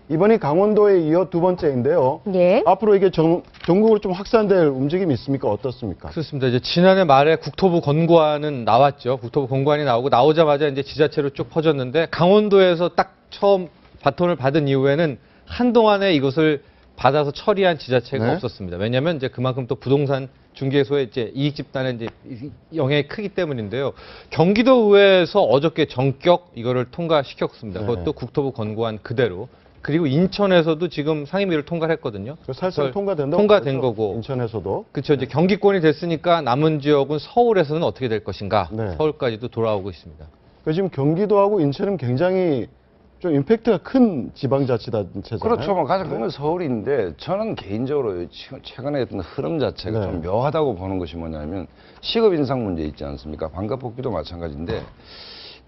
이번이 강원도에 이어 두 번째인데요. 예. 앞으로 이게 전국으로 좀 확산될 움직임이 있습니까? 어떻습니까? 그렇습니다. 이제 지난해 말에 국토부 권고안은 나왔죠. 국토부 권고안이 나오고 나오자마자 이제 지자체로 쭉 퍼졌는데 강원도에서 딱 처음 바톤을 받은 이후에는 한동안에 이것을 받아서 처리한 지자체가 네. 없었습니다. 왜냐하면 이제 그만큼 또 부동산 중개소의 이제 이익 집단에 이제 영향이 크기 때문인데요. 경기도의회에서 어저께 전격 이거를 통과시켰습니다. 네. 그것도 국토부 권고안 그대로. 그리고 인천에서도 지금 상임위를 통과를 했거든요. 살짝 통과된 거고. 인천에서도. 그렇죠. 이제 경기권이 됐으니까 남은 지역은 서울에서는 어떻게 될 것인가. 네. 서울까지도 돌아오고 있습니다. 지금 경기도하고 인천은 굉장히 좀 임팩트가 큰 지방자치단체잖아요. 그렇죠. 뭐 가장 큰 건 서울인데 저는 개인적으로 최근에 어떤 흐름 자체가 네. 좀 묘하다고 보는 것이 뭐냐면 시급 인상 문제 있지 않습니까? 반값 복비도 마찬가지인데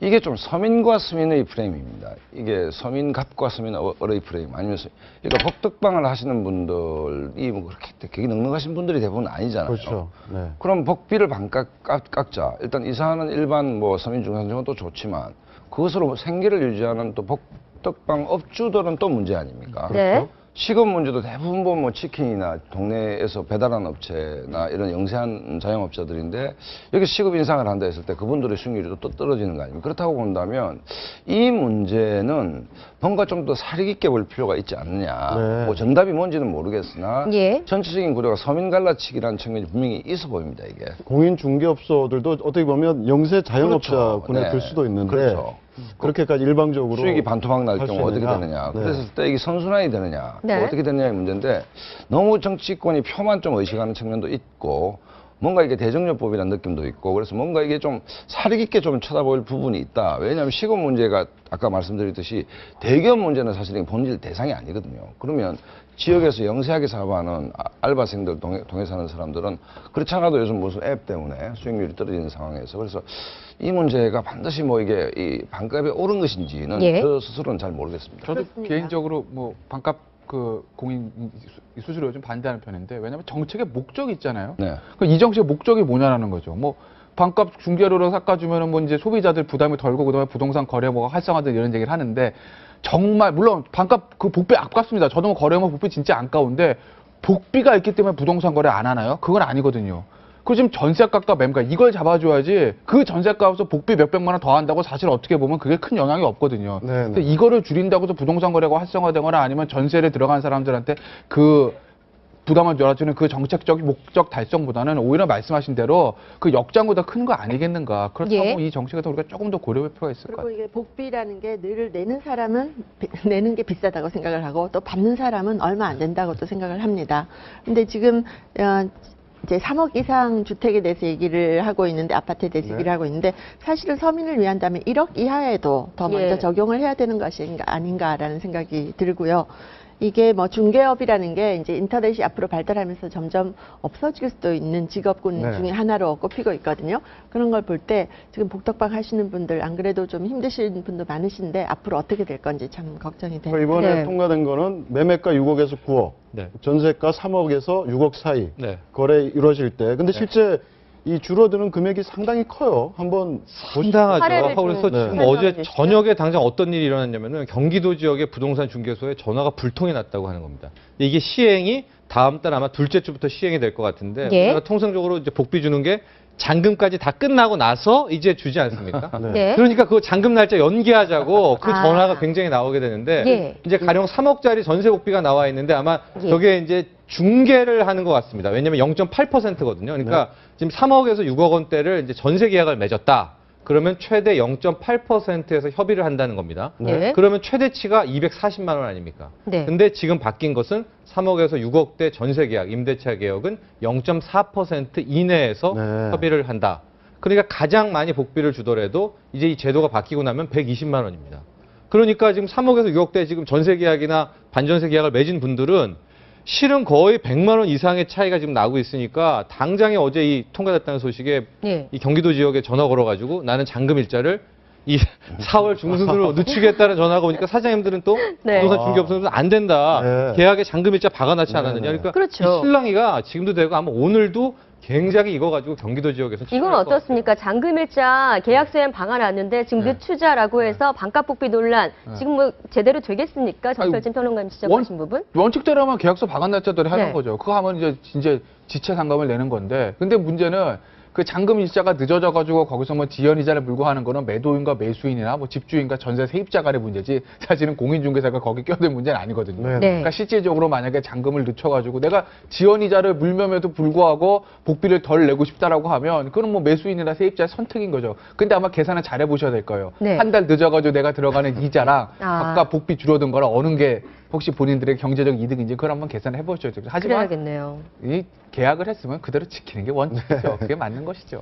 이게 좀 서민과 서민의 프레임입니다. 이게 서민갑과 서민어의 프레임 아니면 그러니까 복덕방을 하시는 분들이 뭐 그렇게 되게 넉넉하신 분들이 대부분 아니잖아요. 그렇죠. 네. 그럼 복비를 반값 깎자. 일단 이 사안은 일반 뭐 서민 중산층은 또 좋지만 그것으로 생계를 유지하는 또 복덕방 업주들은 또 문제 아닙니까? 네. 시급 문제도 대부분 보면 뭐 치킨이나 동네에서 배달하는 업체나 이런 영세한 자영업자들인데 여기 시급 인상을 한다 했을 때 그분들의 수익률이 또 떨어지는 거 아닙니까? 그렇다고 본다면 이 문제는 뭔가 좀 더 사리 있게 볼 필요가 있지 않느냐. 네. 뭐 정답이 뭔지는 모르겠으나 예. 전체적인 구조가 서민 갈라치기라는 측면이 분명히 있어 보입니다, 이게. 공인 중개업소들도 어떻게 보면 영세 자영업자군에 그렇죠. 네. 들 수도 있는데 그렇죠. 그렇게까지 일방적으로 수익이 반토막 날 할수 경우 어떻게 있느냐. 되느냐. 네. 그랬을 때 이게 선순환이 되느냐. 네. 뭐 어떻게 되느냐의 문제인데 너무 정치권이 표만 좀 의식하는 측면도 있고 뭔가 이게 대정요법이라는 느낌도 있고 그래서 뭔가 이게 좀 사리 깊게 좀 쳐다볼 부분이 있다. 왜냐하면 시급 문제가 아까 말씀드렸듯이 대기업 문제는 사실은 본질 대상이 아니거든요. 그러면 지역에서 영세하게 사업하는 알바생들, 동해 사는 사람들은 그렇지 않아도 요즘 무슨 앱 때문에 수익률이 떨어지는 상황에서 그래서 이 문제가 반드시 뭐 이게 이 반값이 옳은 것인지는 예. 저 스스로는 잘 모르겠습니다. 저도 그렇습니다. 개인적으로 뭐 반값 그 공인 수수료 좀 반대하는 편인데 왜냐하면 정책의 목적이 있잖아요. 네. 그럼 이 정책의 목적이 뭐냐라는 거죠. 뭐 반값 중개료를 깎아주면은 뭐 이제 소비자들 부담이 덜고 그다음에 부동산 거래 뭐가 활성화된 이런 얘기를 하는데 정말 물론 반값 그 복비 아깝습니다. 저도 뭐 거래하면 복비 진짜 안 까운데 복비가 있기 때문에 부동산 거래 안 하나요? 그건 아니거든요. 그 지금 전세값과 매물가 이걸 잡아줘야지 그 전세값에서 복비 몇백만 원 더 한다고 사실 어떻게 보면 그게 큰 영향이 없거든요. 네, 네. 근데 이거를 줄인다고 해서 부동산 거래가 활성화되거나 아니면 전세를 들어간 사람들한테 그 부담을 열어주는 그 정책적 목적 달성보다는 오히려 말씀하신 대로 그 역장보다 큰 거 아니겠는가. 그렇다고 예. 이 정책에 서 우리가 조금 더 고려할 필요가 있을 것 그리고 같아요. 이게 복비라는 게 늘 내는 사람은 내는 게 비싸다고 생각을 하고 또 받는 사람은 얼마 안 된다고 또 생각을 합니다. 근데 지금 이제 3억 이상 주택에 대해서 얘기를 하고 있는데 아파트에 대해서 네. 얘기를 하고 있는데 사실은 서민을 위한다면 1억 이하에도 더 먼저 예. 적용을 해야 되는 것이 아닌가라는 생각이 들고요. 이게 뭐 중개업이라는 게 이제 인터넷이 앞으로 발달하면서 점점 없어질 수도 있는 직업군 네. 중에 하나로 꼽히고 있거든요. 그런 걸 볼 때 지금 복덕방 하시는 분들 안 그래도 좀 힘드신 분도 많으신데 앞으로 어떻게 될 건지 참 걱정이 됩니다. 이번에 네. 통과된 거는 매매가 6억에서 9억, 네. 전세가 3억에서 6억 사이 네. 거래 이루어질 때. 근데 실제 이 줄어드는 금액이 상당히 커요. 한번 상당하죠. 사례를 그래서 좀 지금 네. 어제 설명해 주시죠. 저녁에 당장 어떤 일이 일어났냐면은 경기도 지역의 부동산 중개소에 전화가 불통이 났다고 하는 겁니다. 이게 시행이 다음 달 아마 둘째 주부터 시행이 될 것 같은데 예. 우리가 통상적으로 이제 복비 주는 게 잔금까지 다 끝나고 나서 이제 주지 않습니까? 네. 네. 그러니까 그 잔금 날짜 연기하자고 그 아. 전화가 굉장히 나오게 되는데 예. 이제 가령 3억짜리 전세 복비가 나와 있는데 아마 예. 저게 이제 중개를 하는 것 같습니다. 왜냐면 0.8%거든요. 그러니까 지금 3억에서 6억 원대를 이제 전세 계약을 맺었다. 그러면 최대 0.8%에서 협의를 한다는 겁니다. 네. 그러면 최대치가 240만 원 아닙니까? 네. 근데 지금 바뀐 것은 3억에서 6억대 전세 계약, 임대차 계약은 0.4% 이내에서 네. 협의를 한다. 그러니까 가장 많이 복비를 주더라도 이제 이 제도가 바뀌고 나면 120만 원입니다. 그러니까 지금 3억에서 6억대 지금 전세 계약이나 반전세 계약을 맺은 분들은 실은 거의 100만 원 이상의 차이가 지금 나고 있으니까 당장에 어제 이 통과됐다는 소식에 예. 이 경기도 지역에 전화 걸어가지고 나는 잔금 일자를 이 4월 중순으로 늦추겠다는 전화가 오니까 사장님들은 또 네. 부동산 중개업소는 안 된다. 네. 계약에 잔금일자 박아놨지 않았느냐. 그러니까 그렇죠. 이 실랑이가 지금도 되고 아마 오늘도 굉장히 이거 가지고 경기도 지역에서 이건 치열할 것 어떻습니까? 잔금일자 계약서엔 박아놨는데 지금 네. 늦추자라고 해서 반값 복비 논란 지금 뭐 제대로 되겠습니까? 아이고, 정철진 평론가님 지적하신 부분? 원칙대로면 계약서 박아놨자들이 하는 네. 거죠. 그거 하면 이제 지체 상감을 내는 건데. 근데 문제는 그 잔금 일자가 늦어져가지고 거기서 뭐 지연이자를 물고 하는 거는 매도인과 매수인이나 뭐 집주인과 전세 세입자 간의 문제지 사실은 공인중개사가 거기 껴들 문제는 아니거든요. 네. 네. 그러니까 실질적으로 만약에 잔금을 늦춰가지고 내가 지연이자를 물면에도 불구하고 복비를 덜 내고 싶다라고 하면 그건 뭐 매수인이나 세입자의 선택인 거죠. 근데 아마 계산을 잘 해보셔야 될 거예요. 네. 한 달 늦어가지고 내가 들어가는 이자랑 아. 아까 복비 줄어든 거랑 어느 게 혹시 본인들의 경제적 이득인지 그걸 한번 계산해 보셔야 돼요. 하지만 그래야겠네요. 이 계약을 했으면 그대로 지키는 게 원칙이죠. 그게 맞는 것이죠.